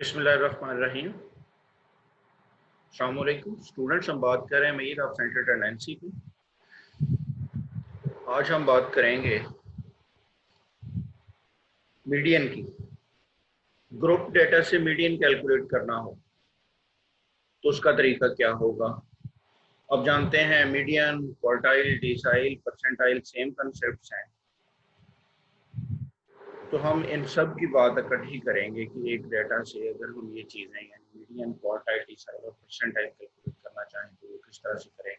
बिस्मिल्लाहिर्रहमानिर्रहीम। अस्सलाम वालेकुम स्टूडेंट्स, हम बात कर रहे हैं मीर ऑफ सेंट्रल टेंडेंसी की। आज हम बात करेंगे मीडियन की। ग्रुप डेटा से मीडियन कैलकुलेट करना हो तो उसका तरीका क्या होगा। अब जानते हैं median, quartile, decile, percentile same concept हैं, तो हम इन सब की बात इकट्ठी करेंगे कि एक डेटा से अगर हम ये चीज़ें यानी मीडियन, क्वार्टाइल, डिसाइल और परसेंटाइल कैलकुलेट करना चाहें तो वो किस तरह से करेंगे।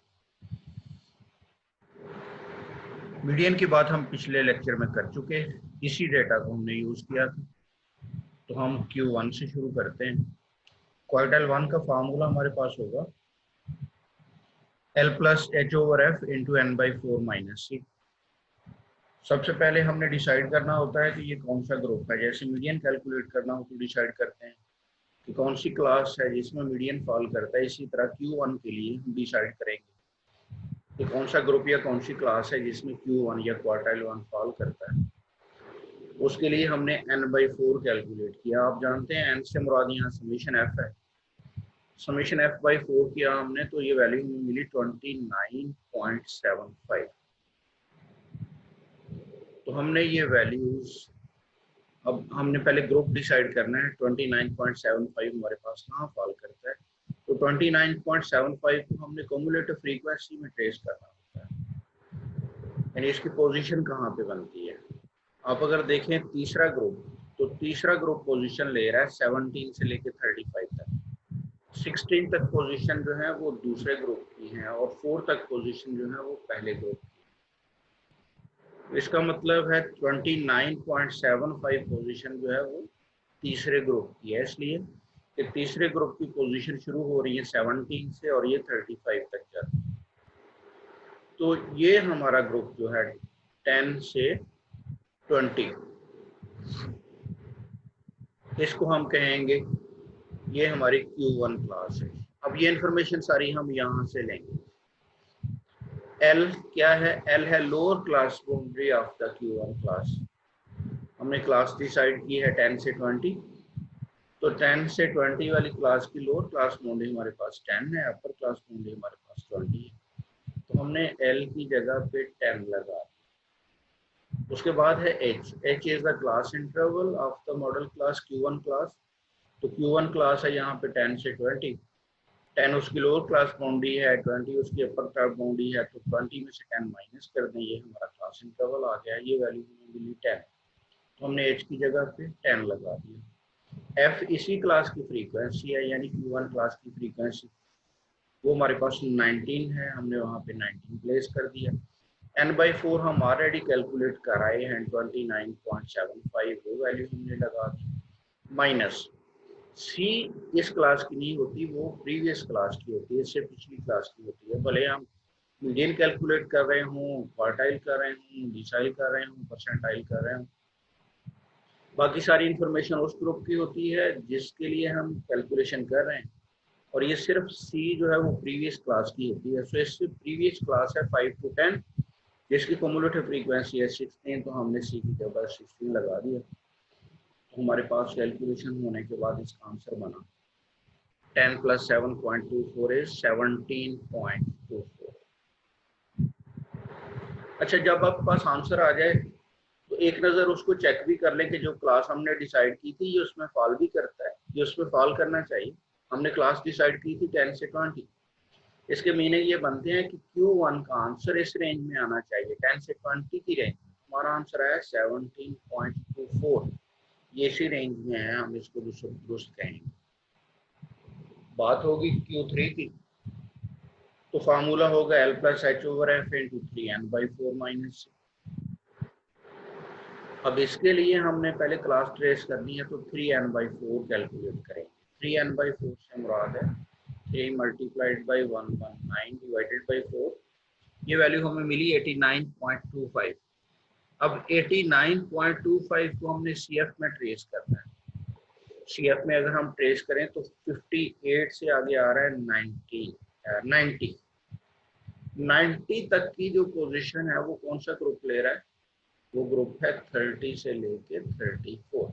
मीडियन की बात हम पिछले लेक्चर में कर चुके हैं, इसी डेटा को हमने यूज़ किया था। तो हम Q1 से शुरू करते हैं। क्वार्टाइल 1 का फार्मूला हमारे पास होगा L plus H over F into N by 4 minus C. सबसे पहले हमने डिसाइड करना होता है कि ये कौन सा ग्रुप है। जैसे मीडियन कैलकुलेट करना हो तो डिसाइड करते हैं कि कौन सी क्लास है जिसमें मीडियन फॉल करता है। इसी तरह Q1 के लिए हम डिसाइड करेंगे कि कौन सा ग्रुप या कौन सी क्लास है जिसमें Q1 या क्वार्टाइल 1 फॉल करता है। उसके लिए हमने n/4 कैलकुलेट किया। आप जानते हैं n से मुराद यहाँ समीशन f है। समीशन f/4 किया हमने तो ये वैल्यू हमें मिली 29.75। तो हमने ये वैल्यूज, अब हमने पहले ग्रुप डिसाइड करना है। 29.75 हमारे पास कहाँ फॉल करता है, तो 29.75 को हमने कम्युलेटिव फ्रीक्वेंसी में ट्रेस करना होता है, यानी इसकी पोजीशन कहाँ पे बनती है। आप अगर देखें तीसरा ग्रुप, तो तीसरा ग्रुप पोजीशन ले रहा है 17 से लेकर 35 तक। 16 तक पोजीशन जो है वो दूसरे ग्रुप की है और 4 तक पोजीशन जो है वो पहले ग्रुप की। इसका मतलब है 29.75 पोजीशन जो है वो तीसरे ग्रुप की है, इसलिए कि तीसरे ग्रुप की पोजीशन शुरू हो रही है 17 से और ये 35 तक जाती है। तो ये हमारा ग्रुप जो है 10 से 20, इसको हम कहेंगे ये हमारी Q1 क्लास है। अब ये इंफॉर्मेशन सारी हम यहाँ से लेंगे। L क्या है? L है lower class boundary of the Q1 class. हमने क्लास डिसाइड की है 10 से 20, तो 10 से 20 वाली क्लास की लोअर क्लास बाउंड्री हमारे पास 10 है, अपर क्लास बाउंड्री हमारे पास 20 है। तो हमने L की जगह पे 10 लगा। उसके बाद है H is the class interval of the model class Q1 class. तो Q1 क्लास है यहाँ पे 10 से 20। 10 उसकी लोअर क्लास बाउंड्री है, 20 उसकी अपर क्लास बाउंड्री है, तो 20 में से 10 माइनस कर दें, ये हमारा क्लास इंटरवल आ गया। ये वैल्यू हमें मिली 10, तो हमने H की जगह पे 10 लगा दिया। F इसी क्लास की फ्रीक्वेंसी है, यानी Q1 क्लास की फ्रीक्वेंसी, वो हमारे पास 19 है, हमने वहाँ पे 19 प्लेस कर दिया। n/4 हम ऑलरेडी कैलकुलेट कराए हैं 29.75, वो वैल्यू हमने लगा दी। माइनस सी इस क्लास की नहीं होती, वो प्रीवियस क्लास की होती है, इससे पिछली क्लास की होती है। भले हम मीडियन कैलकुलेट कर रहे हूँ, क्वार्टाइल कर रहे हूँ, डिसाइल कर रहे हूँ, परसेंटाइल कर रहे हूँ, बाकी सारी इंफॉर्मेशन उस ग्रुप की होती है जिसके लिए हम कैलकुलेशन कर रहे हैं। और ये सिर्फ सी जो है वो प्रीवियस क्लास की होती है। सो इससे प्रीवियस क्लास है 5 to 10, जिसकी कम्युलेटिव फ्रीक्वेंसी है 16, तो हमने सी की जगह 16 लगा दिया। तो हमारे पास कैलकुलेशन होने के बाद इसका आंसर बना 10 + 7.24 इज 17.24। अच्छा, जब आपके पास आंसर आ जाए तो एक नज़र उसको चेक भी कर लें कि जो क्लास हमने डिसाइड की थी ये उसमें फॉल भी करता है, ये उसमें फॉल करना चाहिए। हमने क्लास डिसाइड की थी 10 से 20, इसके मीनिंग ये बनते हैं कि Q1 का आंसर इस रेंज में आना चाहिए, 10 से 20 की रेंज में। हमारा आंसर आया 17.24, ये इसी रेंज में है, हम इसको दुरुस्त कहेंगे। बात होगी Q3 की, तो फार्मूला होगा L + H over F into 3n/4 minus. अब इसके लिए हमने पहले क्लास ट्रेस करनी है, तो 3n/4 कैलकुलेट करेंगे। 3n/4 से मुराद है 3 × 119 डिवाइडेड बाई 4। ये वैल्यू हमें मिली 89.25। अब 89.25 को हमने CF में ट्रेस करना है। CF में अगर हम ट्रेस करें तो 58 से आगे आ रहा है 90 तक की जो पोजीशन है वो कौन सा ग्रुप ले रहा है, वो ग्रुप है 30 से लेके 34।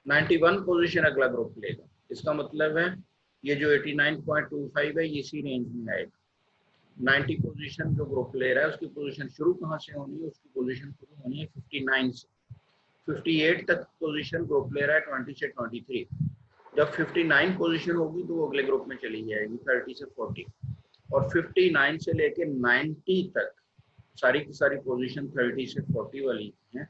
91 पोजीशन अगला ग्रुप लेगा। इसका मतलब है ये जो 89.25 है ये इसी रेंज में आएगा। 90 पोजीशन जो ग्रुप ले रहा है उसकी पोजीशन शुरू कहाँ से होनी है, उसकी पोजीशन शुरू होनी है 59 से। 58 तक पोजीशन ग्रुप ले रहा है 20 से 23। जब 59 पोजीशन होगी तो वो अगले ग्रुप में चली जाएगी 30 से 40, और 59 से लेके 90 तक सारी की सारी पोजीशन 30 से 40 वाली हैं।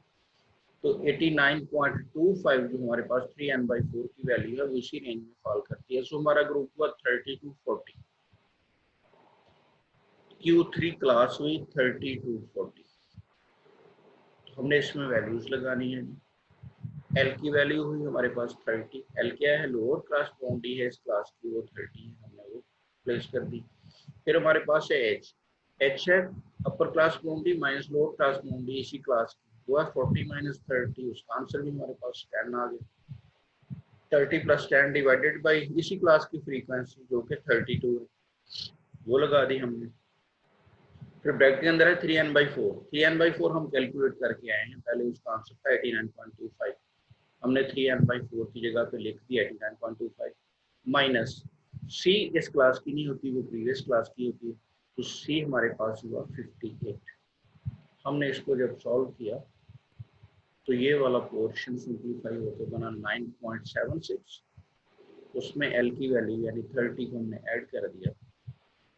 तो 89.25 जो हमारे पास 3n/4 की वैल्यू है वो इसी रेंज में फॉल करती है। सो हमारा ग्रुप हुआ 30 to 40। Q3 क्लास हुई 30 to 40। हमने इसमें वैल्यूज लगानी है। एल की वैल्यू हुई हमारे पास 30। एल क्या है, लोअर क्लास बाउंड्री है इस क्लास की, वो 30 है, हमने वो प्लेस कर दी। फिर हमारे पास है एच। एच है upper class boundary minus lower class boundary इसी क्लास की, वो है 40 माइनस 30। उसका आंसर भी हमारे पास 10 आ गया। 30 प्लस 10 डिवाइडेड बाई इसी क्लास की फ्रीक्वेंसी जो कि 32 है, वो लगा दी हमने। फिर ब्रैकेट के अंदर है 3n/4। 3n/4 हम कैलकुलेट करके आए हैं, पहले उसका आंसर था 89.25। हमने 3n/4 की जगह पे लिख दिया 89.25 माइनस सी इस क्लास की नहीं होती, वो प्रीवियस क्लास की होती है, तो सी हमारे पास हुआ 58। हमने इसको जब सॉल्व किया तो ये वाला पोर्शन सिंप्लीफाई होकर बना 9.76। उसमें एल की वैल्यू यानी 30 को हमने ऐड कर दिया,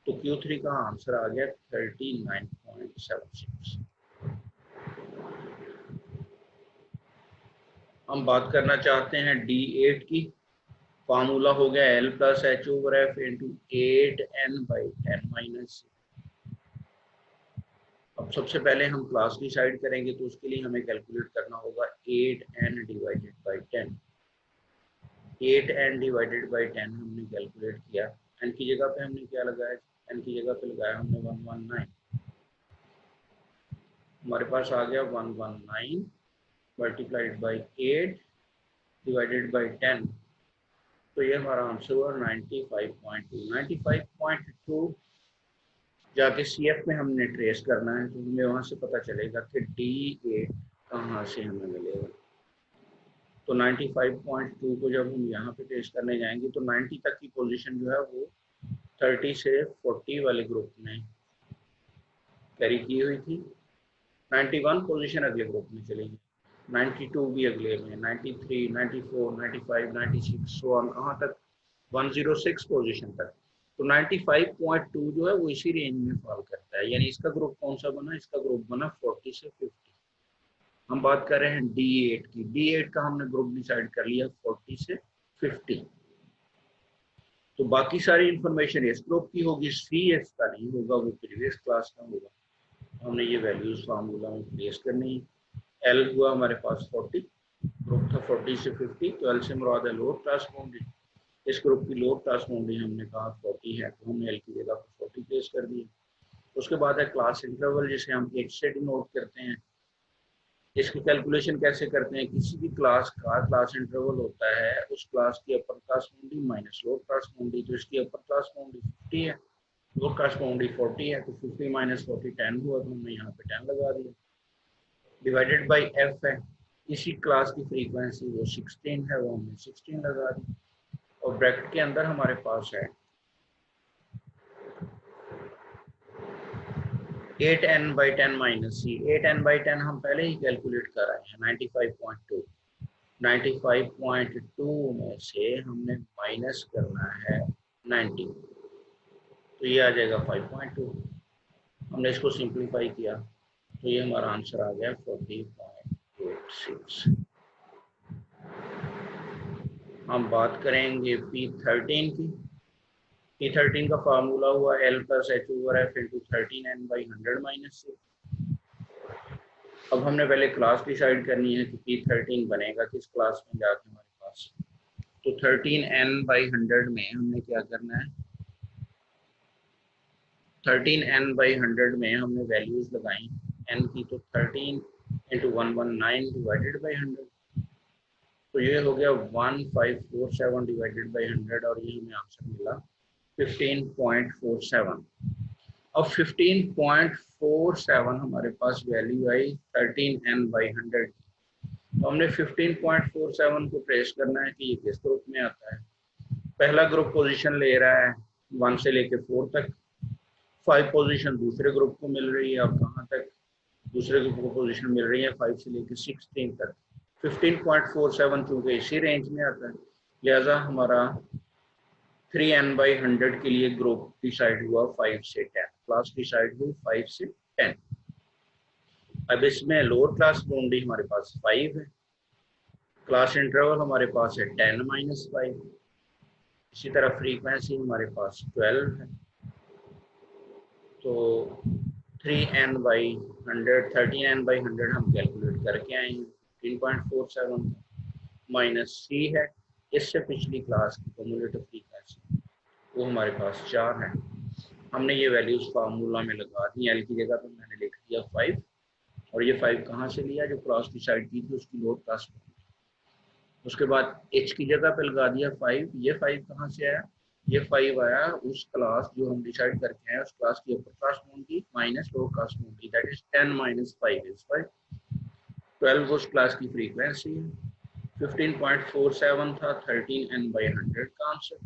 तो Q3 का आंसर आ गया 39.76। हम बात करना चाहते हैं D8 की। फार्मूला हो गया L plus H over F into 8n/10 minus. अब सबसे पहले हम क्लास डिसाइड करेंगे, तो उसके लिए हमें कैलकुलेट करना होगा 8n divided by 10। 8n divided by 10 हमने कैलकुलेट किया। n की जगह पे हमने क्या लगाया, n की जगह पे लगाया हमने 119। हमारे पास आ गया 119 मल्टीप्लाइड बाई 8 डिवाइडेड बाई 10, तो ये हमारा आंसर हुआ 95.2। 95.2 जाके CF में हमने ट्रेस करना है, तो हमें वहां से पता चलेगा कि D8 कहाँ से हमें मिलेगा। तो 95.2 को जब हम यहाँ पे ट्रेस करने जाएंगे तो 90 तक की पोजीशन जो है वो 30 से 40 वाले ग्रुप में कैरी की हुई थी। 91 पोजीशन अगले ग्रुप में चलेगी, 92 भी अगले में, 93, 94, 95, 96 सो ऑन कहाँ तक 106 पोजीशन तक। तो 95.2 जो है वो इसी रेंज में फॉल करता है, यानी इसका ग्रुप कौन सा बना, इसका ग्रुप बना 40 से 50। हम बात कर रहे हैं D8 की। D8 का हमने ग्रुप डिसाइड कर लिया 40 से 50। तो बाकी सारी इंफॉर्मेशन इस ग्रुप की होगी, सी इसका नहीं होगा, वो प्रीवियस क्लास का होगा। हमने ये वैल्यूज फार्मूला में प्लेस करनी है। एल हुआ हमारे पास 40, ग्रुप था 40 से 50, तो एल से मुराद है लोअर क्लास बाउंड्री। इस ग्रुप की लोअर क्लास बाउंड्री हमने कहा 40 है, तो हमने एल की जगह पर 40 प्लेस कर दिया। उसके बाद है क्लास इंटरवल, जिसे हम H से डिनोट करते हैं। इसकी कैलकुलेशन कैसे करते हैं, किसी भी क्लास का क्लास इंटरवल होता है उस क्लास की upper class boundary minus lower class boundary. तो इसकी अपर क्लास बाउंड्री 50 है, लोअर क्लास बाउंड्री 40 है, तो 50 माइनस 40 10 हुआ, तो हमने यहाँ पे 10 लगा दिया। डिवाइडेड बाई एफ है, इसी क्लास की फ्रीक्वेंसी वो 16 है, वो हमने 16 लगा दी। और ब्रैकेट के अंदर हमारे पास है 8n/10 माइनस सी। 8n/10 हम पहले ही कैलकुलेट कर आए हैं 95.2। 95.2 में से हमने माइनस करना है 90, तो ये आ जाएगा 5.2। हमने इसको सिंप्लीफाई किया तो ये हमारा आंसर आ गया 40.86। हम बात करेंगे P13 की। P13 का फार्मूला हुआ L plus H over F into 13n/100 minus C. अब हमने पहले क्लास डिसाइड करनी है कि P13 बनेगा किस क्लास में जाके हमारे पास। तो 13n/100 में हमने क्या करना है, 13n/100 में हमने वैल्यूज लगाई n की, तो 13 इंटू 119 डिवाइडेड बाई 100, तो ये हो गया 1547 डिवाइडेड बाई 100, और ये हमें आंसर मिला 15.47। अब 15.47 हमारे पास वैल्यू आई 13n/100 की। तो हमने 15.47 को ट्रेस करना है कि ये किस ग्रुप में आता है। पहला ग्रुप पोजीशन ले रहा है 1 से लेके 4 तक, 5 पोजीशन दूसरे ग्रुप को मिल रही है। अब कहाँ तक दूसरे ग्रुप को पोजीशन मिल रही है? 5 से लेके 16 तक। 15.47 चूंकि इसी रेंज में आता है, लिहाजा हमारा 3n/100 के लिए ग्रुप डिसाइड हुआ 5 से 10, क्लास डिसाइड हुई 5 से 10। अब इसमें लोअर क्लास बाउंड्री हमारे पास 5 है, क्लास इंटरवल हमारे पास है 10-5, इसी तरह फ्रीक्वेंसी हमारे पास 12 है। तो 3n/100 13n/100 हम कैलकुलेट करके आए हैं। 15.47 माइनस सी है, इससे पिछली क्लास की कम्युलेटिव फ्रीक्वेंसी वो हमारे पास 4 है। हमने ये वैल्यूज फार्मूला में लगा दी। एल की जगह पर मैंने लिख दिया 5, और ये 5 कहाँ से लिया? जो क्लास डिसाइड की थी उसकी लोड क्लास। उसके बाद एच की जगह पे लगा दिया 5। ये 5 कहाँ से आया? ये 5 आया उस क्लास जो हम डिसाइड करके आए, उस क्लास की upper class boundary minus lower class boundary, that is 10 - 5 is 5। 12 उस क्लास की फ्रीक्वेंसी है। 15.47 था 13n/100 का आंसर,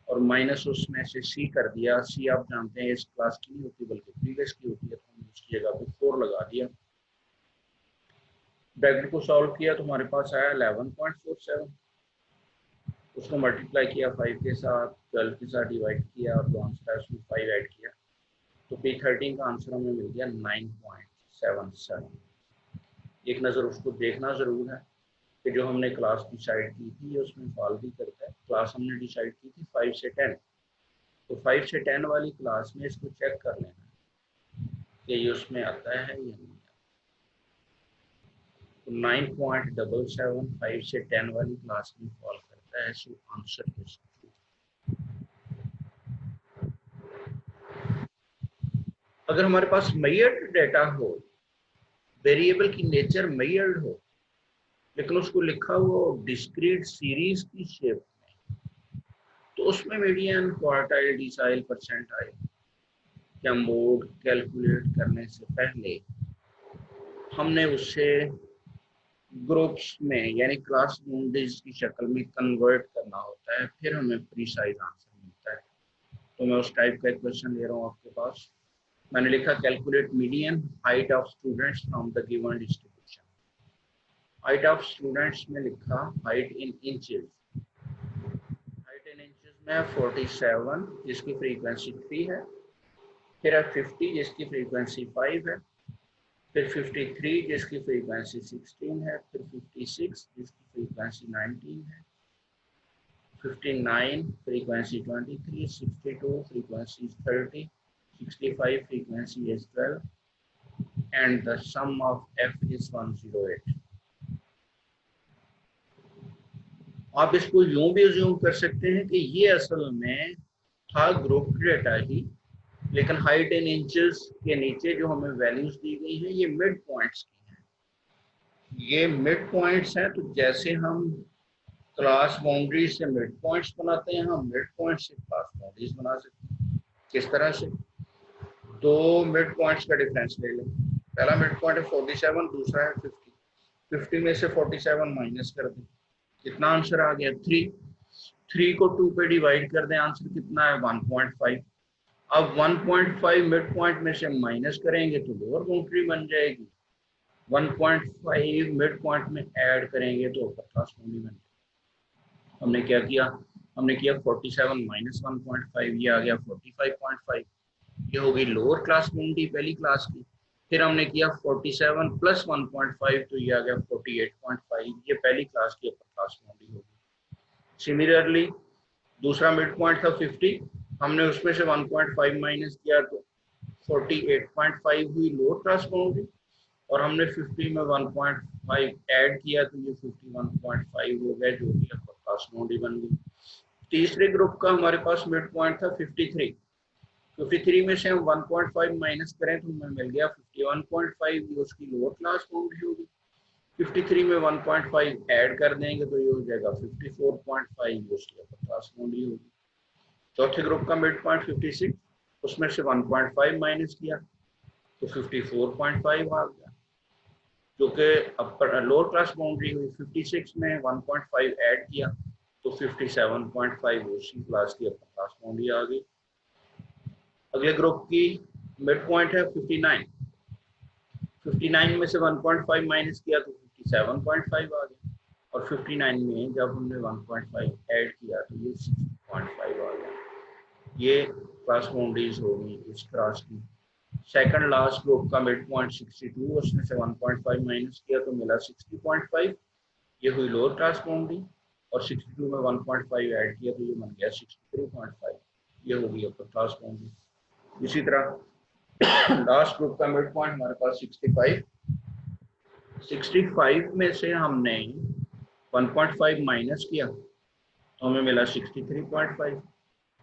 और माइनस उसमें से सी कर दिया। सी आप जानते हैं इस क्लास की नहीं होती बल्कि प्रीवियस की होती है, तो हमने उसकी जगह पे 4 लगा दिया। ब्रैकेट को सॉल्व किया तो हमारे पास आया 11.47, उसको मल्टीप्लाई किया 5 के साथ, 12 के साथ डिवाइड किया, और जो आंसर है उसमें 5 ऐड किया, तो P13 का आंसर हमें मिल गया 9.77। एक नज़र उसको देखना ज़रूर है कि जो हमने क्लास डिसाइड की थी उसमें फॉल भी करता है। क्लास हमने डिसाइड की थी 5 से 10, तो 5 से 10 वाली क्लास में इसको चेक कर लेना कि ये उसमें आता है या नहीं। तो 9.77 5 से 10 वाली क्लास में फॉल करता है, सो आंसर इज। अगर हमारे पास मेजर्ड डेटा हो, वेरिएबल की नेचर मेजर्ड हो, लेकिन उसको लिखा हुआ डिस्क्रीट सीरीज की शेप में, तो उसमें मीडियन, क्वार्टाइल, डिसाइल, परसेंटाइल क्या मोड कैलकुलेट करने से पहले हमने उससे ग्रुप्स में यानी क्लास बाउंड्रीज की शक्ल में कन्वर्ट करना होता है, फिर हमें प्रीसाइज आंसर मिलता है। तो मैं उस टाइप का क्वेश्चन ले रहा हूँ आपके पास। मैंने लिखा calculate median height of students from the given distribution. Height of students में लिखा height in inches. Height in inches में 47 जिसकी फ्रीक्वेंसी 3 है, फिर है 50 जिसकी फ्रीक्वेंसी 5 है, फिर 53 जिसकी फ्रीक्वेंसी 16 है, फिर 56 जिसकी फ्रीक्वेंसी 19 है, 59 frequency 23, 62 frequency 30, 65 frequency is 12, and the sum of f is 108. आप इसको यूं भी अज्यूम कर सकते हैं कि ये असल में था ग्रुप डेटा ही, लेकिन हाइट इन इंचेस के नीचे जो हमें वैल्यूज दी गई हैं ये मिड पॉइंट्स की हैं। ये मिड पॉइंट्स हैं, तो जैसे हम क्लास बाउंड्री से मिड पॉइंट्स बनाते हैं, हम मिड पॉइंट से क्लास बाउंड्रीज बना सकते हैं। किस तरह से? दो मिड पॉइंट्स का डिफरेंस ले लें। पहला मिड पॉइंट है 47, दूसरा है 50। 50 में से 47 माइनस कर दें, कितना आंसर आ गया? 3। 3 को 2 पे डिवाइड कर दें, आंसर कितना है? 1.5। अब 1.5 मिड पॉइंट में से माइनस करेंगे तो लोअर बाउंड्री बन जाएगी, 1.5 मिड पॉइंट में ऐड करेंगे तो अपर क्लास बाउंड्री बन जाएगी। हमने क्या किया? हमने किया 47 माइनस 1.5, ये आ गया 45.5, ये हो गई लोअर क्लास बाउंड्री पहली क्लास की। फिर हमने किया 47 प्लस 1.5, तो ये आ गया 48.5, ये पहली क्लास की अपर क्लास बाउंड्री होगी। सिमिलरली दूसरा मिड पॉइंट था 50, हमने उसमें से 1.5 माइनस किया तो 48.5 हुई लोअर क्लास बाउंड्री, और हमने 50 में 1.5 ऐड किया तो ये 51.5 हो गया, जो कि अपर क्लास बाउंड्री बन गई। तीसरे ग्रुप का हमारे पास मिड पॉइंट था 53। 53 में से हम 1.5 माइनस करें तो हमें मिल गया 51.5, ये उसकी लोअर क्लास बाउंड्री होगी। 53 में 1.5 ऐड कर देंगे तो ये हो जाएगा 54.5, ये उसकी अपर क्लास बाउंड्री होगी। चौथे ग्रुप का मिड पॉइंट 56, उसमें से 1.5 माइनस किया तो 54.5 आ गया। जो कि अपर लोअर क्लास बाउंड्री हुई 56 में 1.5 ऐड किया तो 57.5 उसी क्लास की अपर क्लास बाउंड्री आ गई। अगले ग्रुप की मिड पॉइंट है 59, 59 में से 1.5 माइनस किया तो 57.5 आ गया, और 59 में जब हमने 1.5 ऐड किया तो ये 60.5 आ गया। ये क्लास बाउंड्रीज होगी इस क्लास की। सेकंड लास्ट ग्रुप का मिड पॉइंट 62, उसमें से 1.5 माइनस किया तो मिला 60.5, ये हुई लोअर क्लास बाउंड्री, और 62 में 1.5 ऐड किया तो ये बन गया 63.5, ये होगी अपर क्लास बाउंड्री। इसी तरह लास्ट ग्रुप का मिड पॉइंट हमारे पास 65, 65 में से हमने 1.5 माइनस किया तो हमें मिला 63.5,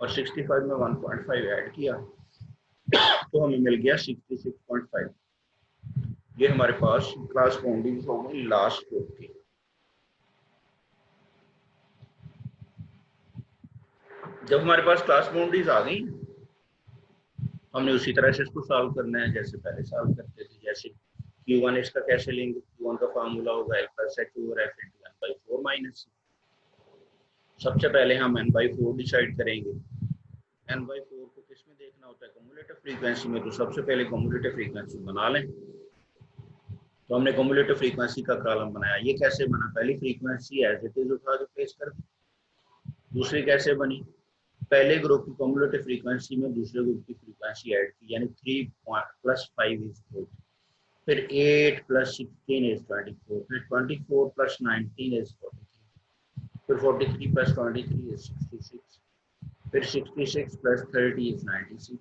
और 65 में 1.5 ऐड किया तो हमें मिल गया 66.5। ये हमारे पास क्लास बाउंड्रीज हो गई लास्ट ग्रुप की। जब हमारे पास क्लास बाउंड्रीज आ गई, हमने उसी तरह से इसको सॉल्व करना है जैसे पहले सॉल्व करते थे। जैसे Q1 इसका कैसे लेंगे, Q1 का फार्मूला होगा L plus H over F into n/4 minus C। सबसे पहले हम n/4 डिसाइड करेंगे। n/4 को किस में देखना होता है, कम्युलेटिव फ्रीक्वेंसी में, तो सबसे पहले कम्युलेटिव फ्रीक्वेंसी बना लें। तो हमने कम्युलेटिव फ्रीक्वेंसी का कॉलम बनाया। ये कैसे बना, पहली फ्रीक्वेंसी एज इट इज उठा के प्लेस कर दी। दूसरी कैसे बनी, पहले ग्रुप की कम्युलेटिव फ्रीक्वेंसी में दूसरे ग्रुप की फ्रीक्वेंसी ऐड की, यानी 3 + 5 इज 4, फिर 8 + 16 इज 24, फिर 24 + 19 इज 43, फिर 43 + 23 इज 66, फिर 66 + 30 इज 96,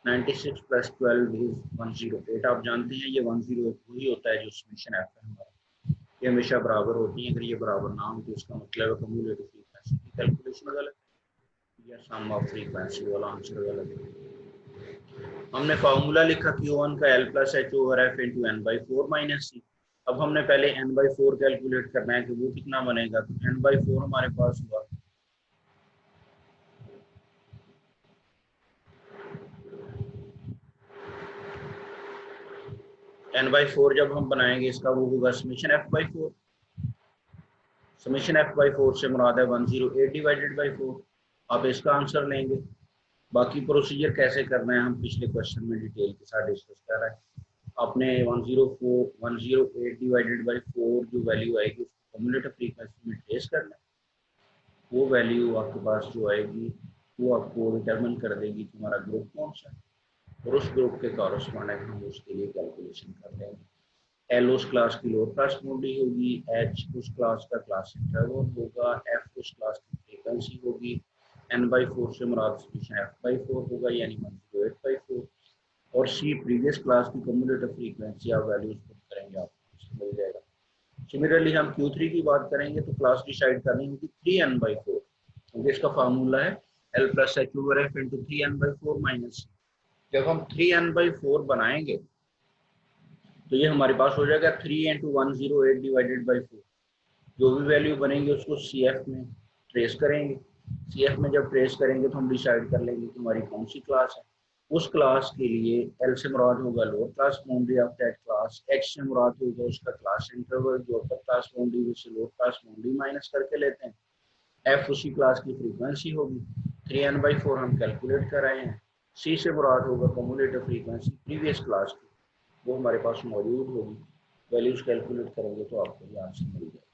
96 + 12 इज 108। आप जानते हैं ये 108 वही होता है जो समेशन एफ है हमारा, ये हमेशा बराबर होती है। अगर ये बराबर ना हो तो इसका मतलब है कम्युलेटिव फ्रीक्वेंसी की कैलकुलेशन गलत है या सम ऑफ फ्रीक्वेंसी वाला आंसर गलत है। हमने फार्मूला लिखा Q1 का L plus H over F into n/4 minus C। अब हमने पहले n/4 कैलकुलेट करना है कि वो कितना बनेगा, तो n/4 हमारे पास हुआ n/4 जब हम बनाएंगे इसका वो होगा समेशन f/4। समेशन f/4 से मुराद है 108 डिवाइडेड बाई 4। आप इसका आंसर लेंगे। बाकी प्रोसीजर कैसे करना है हम पिछले क्वेश्चन में डिटेल के साथ डिस्कस कर रहे हैं। आपने 108 डिवाइडेड बाई 4 जो वैल्यू आएगी उसको कम्युलेटिव फ्रीक्वेंसी में ट्रेस करना है। वो वैल्यू आपके पास जो आएगी वो आपको डिटरमिन कर देगी तुम्हारा ग्रुप कौन सा है, और उस ग्रुप के कॉरस्पॉन्डिंग हम उसके लिए कैलकुलेशन कर लेंगे। एल उस क्लास की लोअर क्लास बाउंड्री होगी, एच उस क्लास का क्लास इंटरवल होगा, एफ उस क्लास की फ्रीक्वेंसी होगी, n/4 से मुराद समेशन f/4 होगा यानी 108/4, और सी प्रीवियस क्लास की कम्युलेटिव फ्रीक्वेंसी आप वैल्यूज पुट करेंगे आपको मिल जाएगा। सिमिलरली हम Q3 की बात करेंगे तो क्लास डिसाइड करनी होगी 3n/4, क्योंकि इसका फार्मूला है L plus H over F into 3n/4 minus. जब हम 3n/4 बनाएंगे तो ये हमारे पास हो जाएगा 3 इंटू 108 डिवाइडेड बाई 4। जो भी वैल्यू बनेंगे उसको CF में ट्रेस करेंगे। CF में जब ट्रेस करेंगे तो हम डिसाइड कर लेंगे कि हमारी कौन सी क्लास है। उस क्लास के लिए L से मुराद होगा lower class boundary of that class, H से मुराद होगा उसका क्लास इंटरवल जो अपर क्लास बाउंड्री से लोअर क्लास बाउंड्री माइनस करके लेते हैं, F उसी क्लास की फ्रीक्वेंसी होगी। 3n/4 हम कैलकुलेट कर रहे हैं। C से मुराद होगा कम्युलेटिव फ्रीक्वेंसी प्रीवियस क्लास की, वो हमारे पास मौजूद होगी। वैल्यूज कैलकुलेट करेंगे तो आपको ये आंसर मिल जाएगा।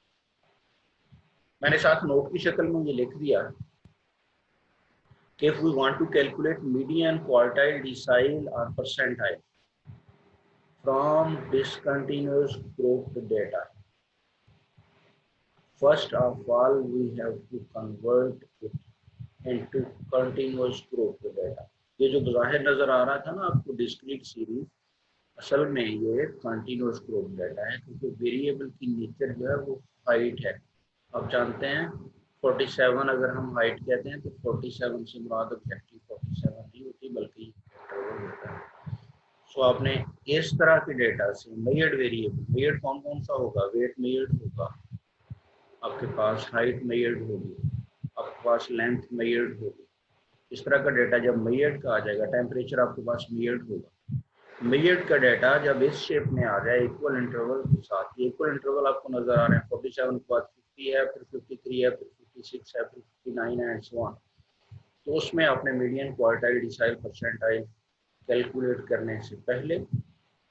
मैंने साथ नोट की शक्ल में ये लिख दिया कि if we want to calculate median, quartile, decile or percentile from discontinuous grouped data, first of all we have to convert it into continuous grouped data। ये जो बाहर नजर आ रहा था ना आपको डिस्क्रीट सीरीज, असल में ये कंटिन्यूस ग्रुप डाटा है, क्योंकि वेरिएबल की नेचर जो है वो हाइट है। आप जानते हैं 47 अगर हम हाइट कहते हैं तो 47 से मुराद ऑब्जेक्टिव 47 नहीं होती बल्कि इंटरवल होता है। सो आपने इस तरह के डेटा से मेजर्ड वेरिएबल, मेजर्ड कौन कौन सा होगा, वेट मेजर्ड होगा, आपके पास हाइट मेजर्ड होगी, आपके पास लेंथ मेजर्ड होगी। इस तरह का डेटा जब मेजर्ड का आ जाएगा, टेम्परेचर आपके पास मेजर्ड होगा, मेजर्ड का डाटा जब इस शेप में आ जाए इक्वल इंटरवल के साथ, ये इक्वल इंटरवल आपको नजर आ रहे हैं, 47 के बाद 50 है, फिर 53 है, फिर 56 है, फिर 59 है एंड सो ऑन। तो उसमें आपने median, quartile, decile, percentile calculate करने से पहले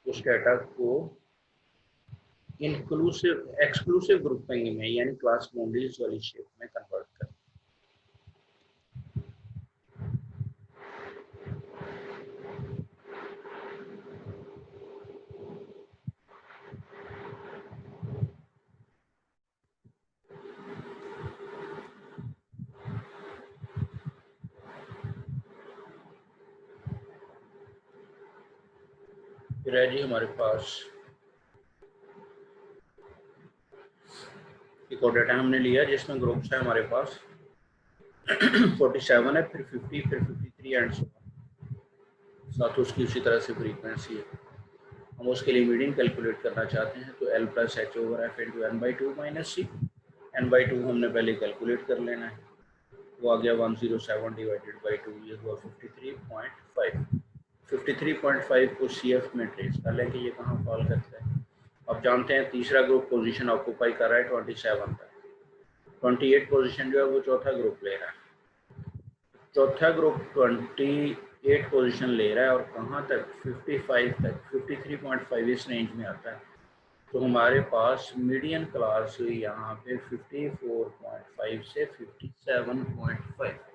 उस डाटा को इंक्लूसिव एक्सक्लूसिव ग्रुपिंग में यानी क्लास बाउंड्रीज वाली शेप में कन्वर्ट कर। फिर है जी हमारे पास एक और डाटा हमने लिया जिसमें ग्रुप्स है हमारे पास 47 है, फिर 50, फिर 53 एंड सो ऑन, साथ उसकी उसी तरह से फ्रीक्वेंसी है। हम उसके लिए मीडियन कैलकुलेट करना चाहते हैं तो L plus H over F into N by two minus C. N by two हमने पहले कैलकुलेट कर लेना है, वो आ गया 107 डिवाइडेड बाई 2, ये हुआ 53.5। 53.5 को CF में ट्रेस कर लें कि ये कहाँ फॉल करता है। अब जानते हैं तीसरा ग्रुप पोजीशन ऑक्यूपाई कर रहा है 27 तक, 28 पोजीशन जो है वो चौथा ग्रुप ले रहा है। चौथा ग्रुप 28 पोजीशन ले रहा है और कहाँ तक, 55 तक, 53.5 इस रेंज में आता है। तो हमारे पास मीडियन क्लास हुई यहाँ पे 54.5 से 57.5।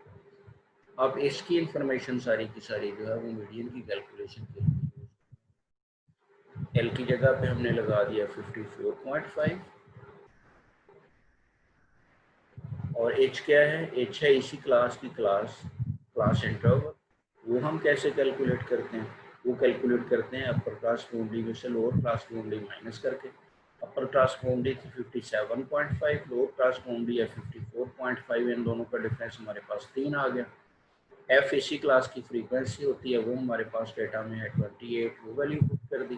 अब इसकी इंफॉर्मेशन सारी की सारी जो है वो मीडियन की कैलकुलेशन के लिए, एल की जगह पे हमने लगा दिया 54.5 और एच क्या है, एच है इसी क्लास की क्लास इंटरवल। वो हम कैसे कैलकुलेट करते हैं, वो कैलकुलेट करते हैं अपर क्लास बाउंड्री में से लोअर क्लास बाउंड्री माइनस करके। अपर क्लास बाउंड्री थी 57.5, लोअर क्लास बाउंड्री है 54.5, इन दोनों का डिफरेंस हमारे पास 3 आ गया। एफ इसी क्लास की फ्रीक्वेंसी होती है, वो हमारे पास डेटा में है 28, वो वैल्यू पुट कर दी।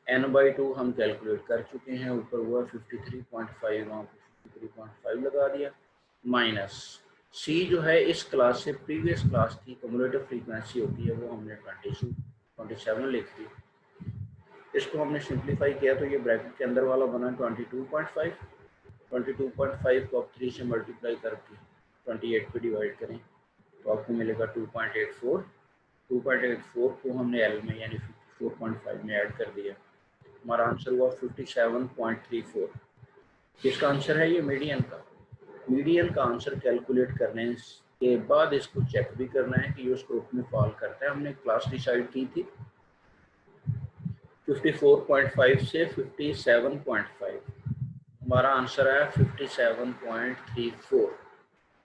एन बाई टू हम कैलकुलेट कर चुके हैं, ऊपर हुआ 53.5, वहाँ पर 53.5 लगा दिया, माइनस सी जो है इस क्लास से प्रीवियस क्लास की कम्युलेटिव फ्रीक्वेंसी होती है, वो हमने 27 लिख दी। इसको हमने सिंप्लीफाई किया तो ये ब्रैकेट के अंदर वाला बना 22.5। 22.5 को आप 3 से मल्टीप्लाई करके 28 पे डिवाइड करें तो आपको मिलेगा 2.84। 2.84 को हमने एल में यानी 54.5 में ऐड कर दिया, हमारा आंसर हुआ 57.34। किसका आंसर है ये, मीडियन का। मीडियन का आंसर कैलकुलेट करने के बाद इसको चेक भी करना है कि ये उस ग्रुप में फॉल करता है। हमने क्लास डिसाइड की थी 54.5 से 57.5, हमारा आंसर आया 57.34,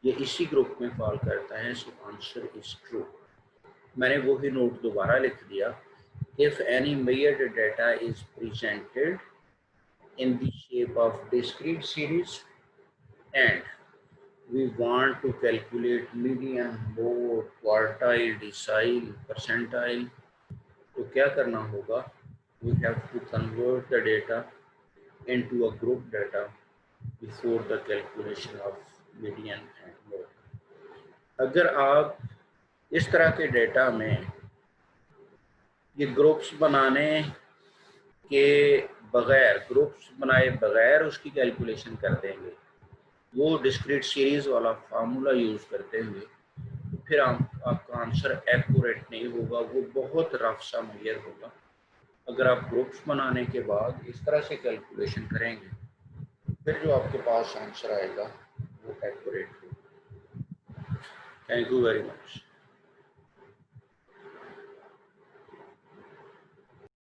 ये इसी ग्रुप में फॉल करता है, सो आंसर इज ट्रू। मैंने वो ही नोट दोबारा लिख दिया, if any measured data is presented in the shape of discrete series and we want to calculate median, mode, quartile, decile, percentile, तो क्या करना होगा, we have to convert the data into a group data before the calculation of median and mode। अगर आप इस तरह के data में ये ग्रुप्स बनाने के बगैर, ग्रुप्स बनाए बगैर उसकी कैलकुलेशन कर देंगे, वो डिस्क्रीट सीरीज वाला फार्मूला यूज करते हुए, तो फिर आपका आंसर एक्यूरेट नहीं होगा, वो बहुत रफ सा मेजर होगा। अगर आप ग्रुप्स बनाने के बाद इस तरह से कैलकुलेशन करेंगे फिर जो आपके पास आंसर आएगा वो एक्यूरेट होगा। Thank you very much.